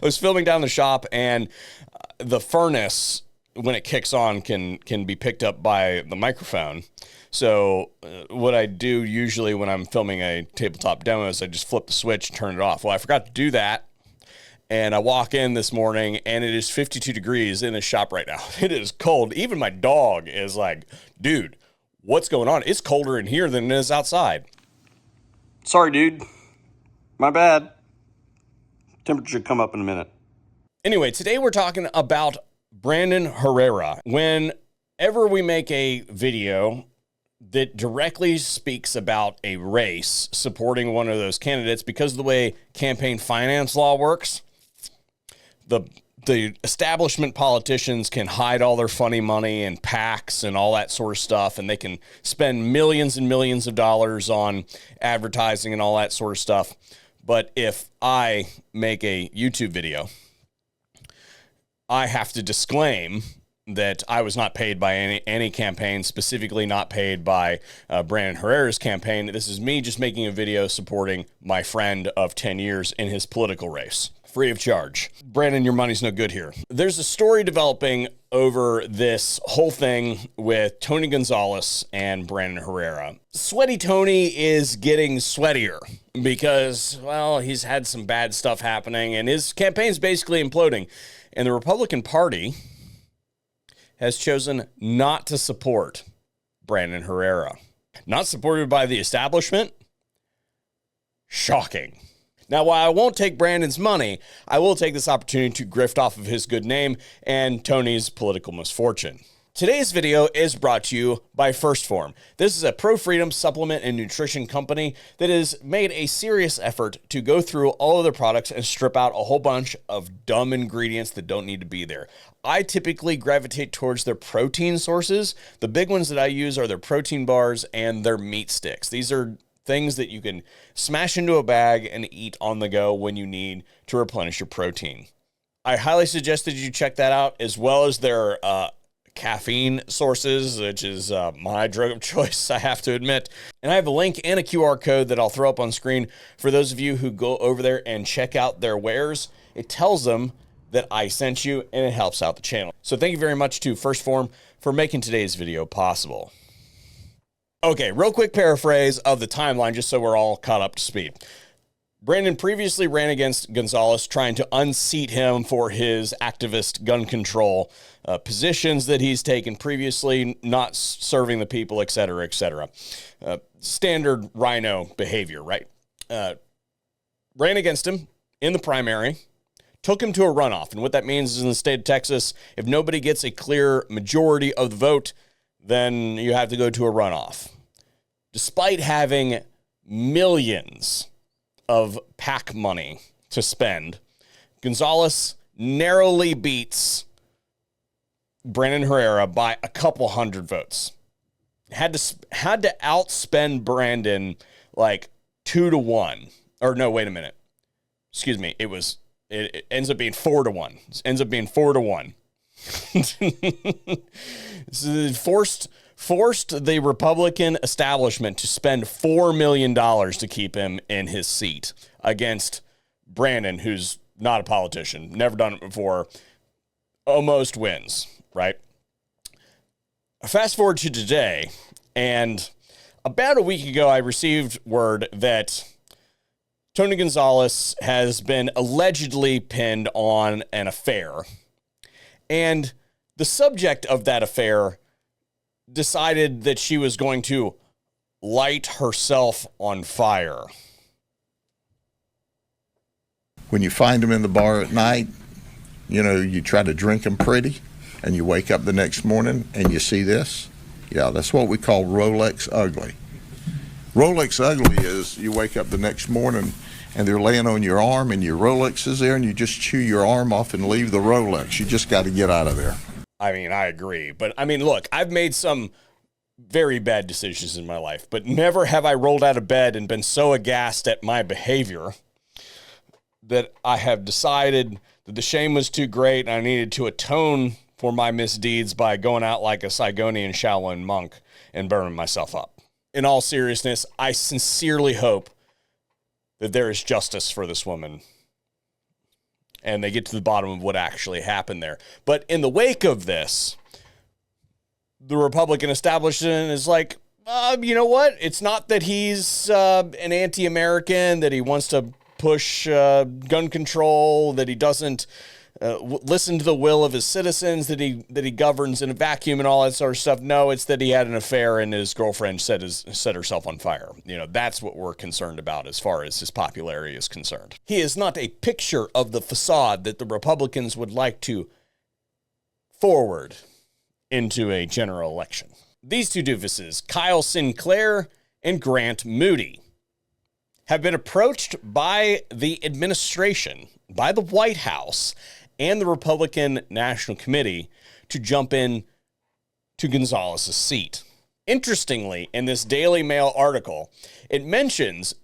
I was filming down the shop, and the furnace, when it kicks on, can be picked up by the microphone. So what I do usually when I'm filming a tabletop demo is I just flip the switch and turn it off. Well, I forgot to do that. And I walk in this morning, and it is 52 degrees in the shop right now. It is cold. Even my dog is like, dude, what's going on? It's colder in here than it is outside. Sorry, dude. My bad. Temperature come up in a minute. Anyway, today we're talking about Brandon Herrera. Whenever we make a video that directly speaks about a race supporting one of those candidates, because of the way campaign finance law works, the establishment politicians can hide all their funny money and PACs and all that sort of stuff, and they can spend millions and millions of dollars on advertising and all that sort of stuff. But if I make a YouTube video, I have to disclaim that I was not paid by any campaign, specifically not paid by Brandon Herrera's campaign. This is me just making a video supporting my friend of 10 years in his political race, free of charge. Brandon, your money's no good here. There's a story developing over this whole thing with Tony Gonzales and Brandon Herrera. Sweaty Tony is getting sweatier because, well, he's had some bad stuff happening and his campaign's basically imploding. And the Republican Party has chosen not to support Brandon Herrera. Not supported by the establishment? Shocking. Now, while I won't take Brandon's money, I will take this opportunity to grift off of his good name and Tony's political misfortune. Today's video is brought to you by First Form. This is a pro-freedom supplement and nutrition company that has made a serious effort to go through all of their products and strip out a whole bunch of dumb ingredients that don't need to be there. I typically gravitate towards their protein sources. The big ones that I use are their protein bars and their meat sticks. These are things that you can smash into a bag and eat on the go when you need to replenish your protein. I highly suggest that you check that out, as well as their caffeine sources, which is my drug of choice, I have to admit. And I have a link and a QR code that I'll throw up on screen for those of you who go over there and check out their wares. It tells them that I sent you, and it helps out the channel. So thank you very much to First Form for making today's video possible. Okay, real quick paraphrase of the timeline, just so we're all caught up to speed. Brandon previously ran against Gonzales, trying to unseat him for his activist gun control positions that he's taken previously, not serving the people, et cetera, et cetera. Standard rhino behavior, right? Ran against him in the primary, took him to a runoff. And what that means is in the state of Texas, if nobody gets a clear majority of the vote, then you have to go to a runoff. Despite having millions of PAC money to spend, Gonzales narrowly beats Brandon Herrera by a couple hundred votes. Had to outspend Brandon like 2-1. Or no, wait a minute. Excuse me. It ends up being 4-1. It ends up being 4-1. Forced the Republican establishment to spend $4 million to keep him in his seat against Brandon, who's not a politician, never done it before, almost wins, right? Fast forward to today, and about a week ago, I received word that Tony Gonzales has been allegedly pinned on an affair, and the subject of that affair decided that she was going to light herself on fire. When you find them in the bar at night, you try to drink them pretty, and you wake up the next morning and you see this. Yeah, that's what we call Rolex ugly. Rolex ugly is you wake up the next morning and they're laying on your arm and your Rolex is there and you just chew your arm off and leave the Rolex. You just got to get out of there. I mean, I agree. But I mean, look, I've made some very bad decisions in my life, but never have I rolled out of bed and been so aghast at my behavior that I have decided that the shame was too great and I needed to atone for my misdeeds by going out like a Saigonian Shaolin monk and burning myself up. In all seriousness, I sincerely hope that there is justice for this woman. and they get to the bottom of what actually happened there. But in the wake of this, the Republican establishment is like, you know what? It's not that he's an anti-American, that he wants to push gun control, that he doesn't listen to the will of his citizens, that he governs in a vacuum and all that sort of stuff. No, it's that he had an affair and his girlfriend set herself on fire. You know, that's what we're concerned about as far as his popularity is concerned. He is not a picture of the facade that the Republicans would like to forward into a general election. These two doofuses, Kyle Sinclair and Grant Moody, have been approached by the administration, by the White House, and the Republican National Committee to jump in to Gonzales' seat. Interestingly, in this Daily Mail article, it mentions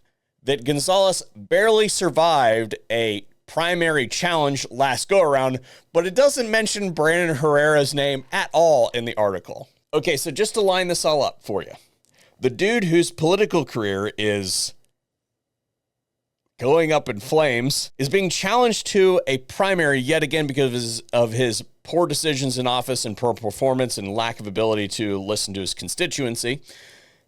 that Gonzales barely survived a primary challenge last go-around, but it doesn't mention Brandon Herrera's name at all in the article. Okay, so just to line this all up for you, the dude whose political career is going up in flames is being challenged to a primary yet again because of his poor decisions in office and poor performance and lack of ability to listen to his constituency,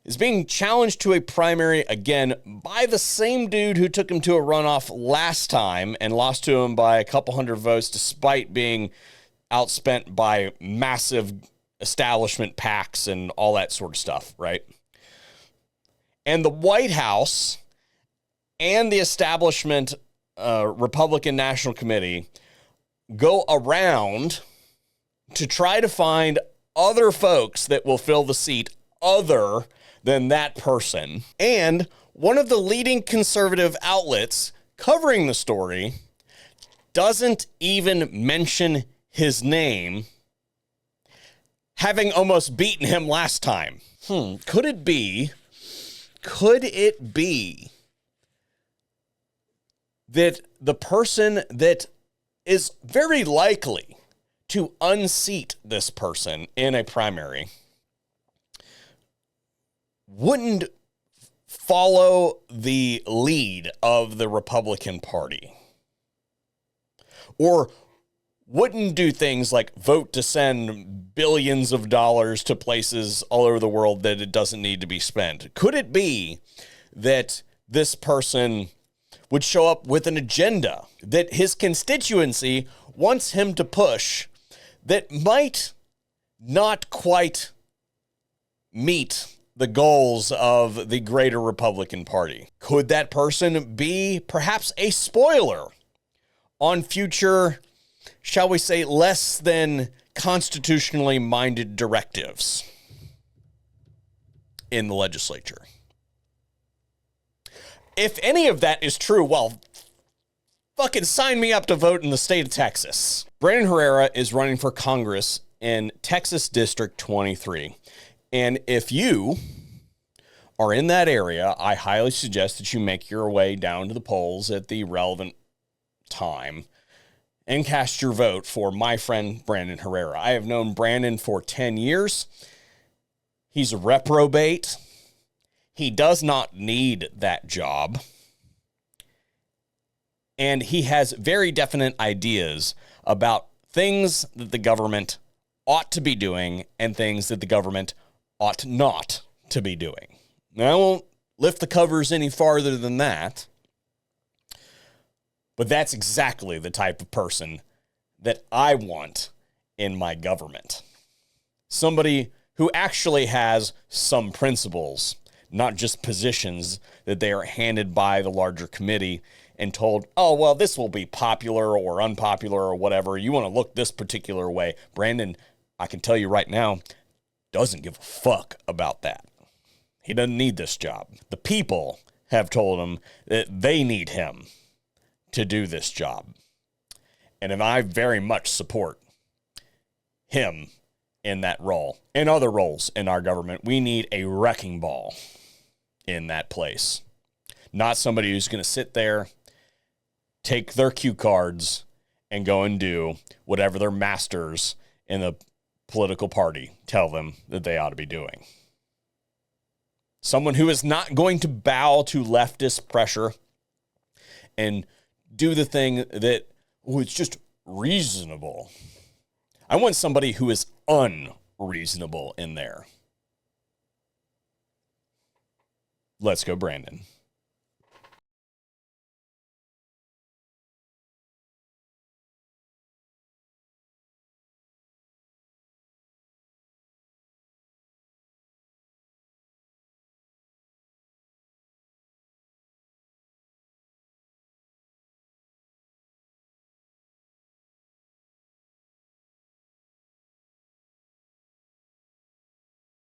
is being challenged to a primary again by the same dude who took him to a runoff last time and lost to him by a couple hundred votes despite being outspent by massive establishment PACs and all that sort of stuff, right? And the White House and the establishment Republican National Committee go around to try to find other folks that will fill the seat other than that person. And one of the leading conservative outlets covering the story doesn't even mention his name, having almost beaten him last time. Could it be that the person that is very likely to unseat this person in a primary wouldn't follow the lead of the Republican Party, or wouldn't do things like vote to send billions of dollars to places all over the world that it doesn't need to be spent? Could it be that this person would show up with an agenda that his constituency wants him to push that might not quite meet the goals of the greater Republican Party? Could that person be perhaps a spoiler on future, shall we say, less than constitutionally minded directives in the legislature? If any of that is true, well, fucking sign me up to vote in the state of Texas. Brandon Herrera is running for Congress in Texas District 23. And if you are in that area, I highly suggest that you make your way down to the polls at the relevant time and cast your vote for my friend Brandon Herrera. I have known Brandon for 10 years. He's a reprobate. He does not need that job. And he has very definite ideas about things that the government ought to be doing and things that the government ought not to be doing. Now, I won't lift the covers any farther than that, but that's exactly the type of person that I want in my government. Somebody who actually has some principles, not just positions that they are handed by the larger committee and told, oh, well, this will be popular or unpopular or whatever. You want to look this particular way. Brandon, I can tell you right now, doesn't give a fuck about that. He doesn't need this job. The people have told him that they need him to do this job. And I very much support him in that role. In other roles in our government, we need a wrecking ball in that place. Not somebody who's going to sit there, take their cue cards, and go and do whatever their masters in the political party tell them that they ought to be doing. Someone who is not going to bow to leftist pressure and do the thing that Oh, it's just reasonable. I want somebody who is unreasonable in there. Let's go, Brandon.